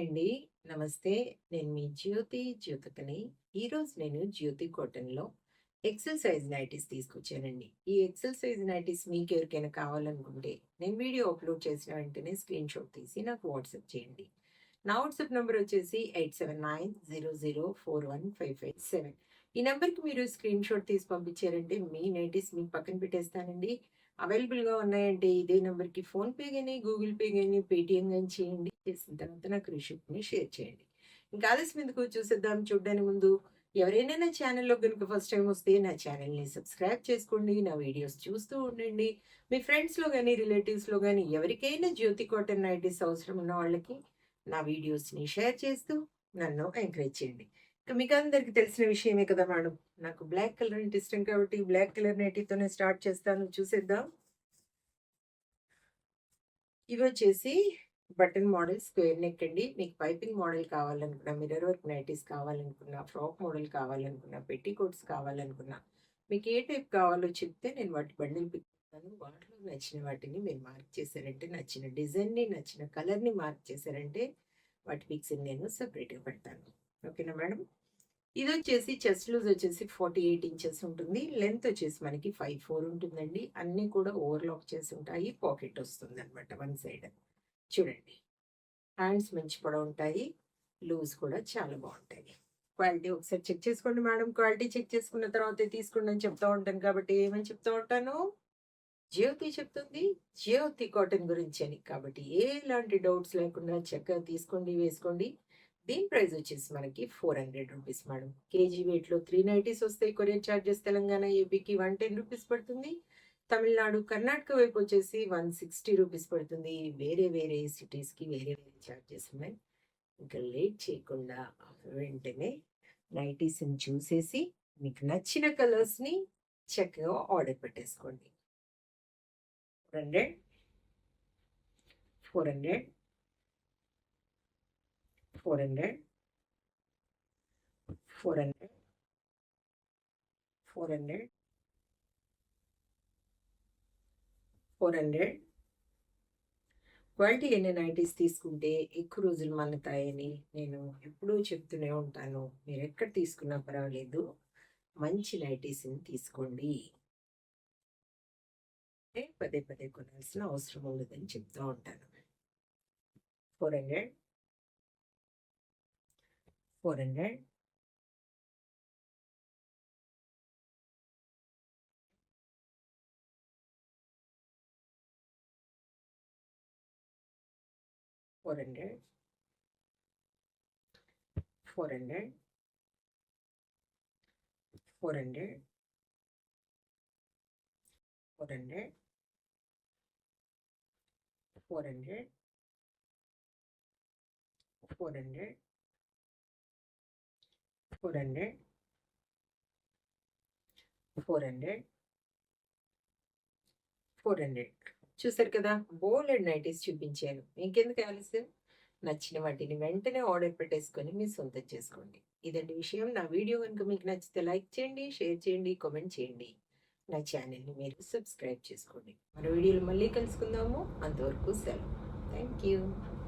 Hi అండి. నమస్తే. నేను మీ జ్యోతికని. ఈరోజు నేను జ్యోతి కాటన్‌లో ఎక్సెల్ సైజ్ నైటీస్ తీసుకొచ్చానండి. ఈ ఎక్సెల్ సైజ్ నైటీస్ మీకెవరికైనా కావాలనుకుంటే, నేను వీడియో అప్‌లోడ్ చేసిన వెంటనే స్క్రీన్‌షాట్ తీసి నాకు వాట్సాప్ చేయండి. నా వాట్సాప్ నంబర్ వచ్చేసి 8790041557. ఈ నంబర్‌కి మీరు స్క్రీన్‌షాట్ తీసి పంపించారంటే మీ నైటీస్ మీకు పక్కన పెట్టేస్తానండి. అవైలబుల్‌గా ఉన్నాయంటే ఇదే నంబర్‌కి ఫోన్‌పే గాని, గూగుల్ పే గాని, పేటీఎం గాని చేయండి. చేసిన తర్వాత నాకు రిసిప్ట్‌ని షేర్ చేయండి. ఇంకా ఆలస్యం ఎందుకు చూసేద్దాం. చూడడానికి ముందు ఎవరైనా నా ఛానల్‌లో గనుక ఫస్ట్ టైమ్ వస్తే నా ఛానల్‌ని సబ్స్క్రైబ్ చేసుకోండి. నా వీడియోస్ చూస్తూ ఉండండి. మీ ఫ్రెండ్స్‌లో గాని, రిలేటివ్స్‌లో గాని ఎవరికైనా జ్యోతి కాటన్ నైటీస్ అవసరం ఉన్న వాళ్ళకి నా వీడియోస్‌ని షేర్ చేస్తూ నన్ను ఎంకరేజ్ చేయండి. ఇక మీకందరికీ తెలిసిన విషయమే కదా మేడం. నాకు బ్లాక్ కలర్ అంటే ఇష్టం కాబట్టి బ్లాక్ కలర్ నైటీతోనే స్టార్ట్ చేస్తాను. చూసేద్దాం. ఇవొచ్చేసి బటన్ మోడల్ స్క్వేర్ నెక్ అండి. మీకు పైపింగ్ మోడల్ కావాలనుకున్నా, మిర్రర్ వర్క్ నైటీస్ కావాలనుకున్నా, ఫ్రాక్ మోడల్ కావాలనుకున్నా, పెట్టికోట్స్ కావాలనుకున్నా, మీకు ఏ టైప్ కావాలో చెప్తే నేను వాటి బండిల్ పిక్తాను. వాటిలో నచ్చిన వాటిని మీరు మార్క్ చేశారంటే, నచ్చిన డిజైన్‌ని, నచ్చిన కలర్‌ని మార్క్ చేశారంటే, వాటి పిక్స్‌ని నేను సెపరేట్‌గా పెడతాను. ఓకేనా మేడం? ఇదొచ్చేసి చెస్ట్ లూజ్ వచ్చేసి 48 ఇంచెస్ ఉంటుంది. లెంత్ వచ్చేసి మనకి 5'4" ఉంటుందండి. అన్నీ కూడా ఓవర్‌లాక్ చేసి ఉంటాయి. పాకెట్ వస్తుందనమాట వన్ సైడ్. చూడండి. హ్యాండ్స్ మంచి పొడవుంటాయి. లూజ్ కూడా చాలా బావుంటాయి. క్వాలిటీ ఒకసారి చెక్ చేసుకోండి మేడం. క్వాలిటీ చెక్ చేసుకున్న తర్వాతే తీసుకోండి అని చెప్తా ఉంటాను కాబట్టి ఏమని చెప్తా ఉంటాను? జ్యోతి చెప్తుంది జ్యోతి కాటన్ గురించి అని. కాబట్టి ఎలాంటి డౌట్స్ లేకుండా చక్కగా తీసుకోండి, వేసుకోండి. దీని ప్రైస్ వచ్చేసి మనకి 400 రూపీస్ మేడం. కేజీ వెయిట్‌లో 3 నైటీస్ వస్తాయి. కొరియర్ చార్జెస్ తెలంగాణ, ఏపీకి 110 రూపీస్ పడుతుంది. తమిళనాడు, కర్ణాటక వైపు వచ్చేసి 160 రూపీస్ పడుతుంది. వేరే వేరే సిటీస్‌కి వేరే వేరే చార్జెస్ ఉన్నాయి. ఇంకా లేట్ చేయకుండా వెంటనే నైటీస్‌ని చూసేసి మీకు నచ్చిన కలర్స్‌ని చక్కగా ఆర్డర్ పెట్టేసుకోండి. 400, 400, 400, 400, 400, 400. క్వాలిటీ అయిన నైటీస్ తీసుకుంటే ఎక్కువ రోజులు మన్నుతాయని నేను ఎప్పుడూ చెప్తూనే ఉంటాను. మీరెక్కడ తీసుకున్నా పర్వాలేదు. మంచి నైటీస్‌ని తీసుకోండి. పదే పదే కొనాల్సిన అవసరం ఉండదని చెప్తూ ఉంటాను. 400, 400, 400, 400, 400, 400, 400, 400, 400, 400, 400. చూసారు కదా! బోలెడు నైటీస్ చూపించాను. ఇంకెందుకు ఆలస్యం? నచ్చిన వాటిని వెంటనే ఆర్డర్ పెట్టేసుకొని మీ సొంతం చేసుకోండి. ఇదండి విషయం. నా వీడియో గనుక మీకు నచ్చితే లైక్ చేయండి, షేర్ చేయండి, కామెంట్ చేయండి. నా ఛానల్‌ని మీరు సబ్స్క్రైబ్ చేసుకోండి. మరో వీడియోలో మళ్ళీ కలుసుకుందాము. అంతవరకు సెలవు. Thank you.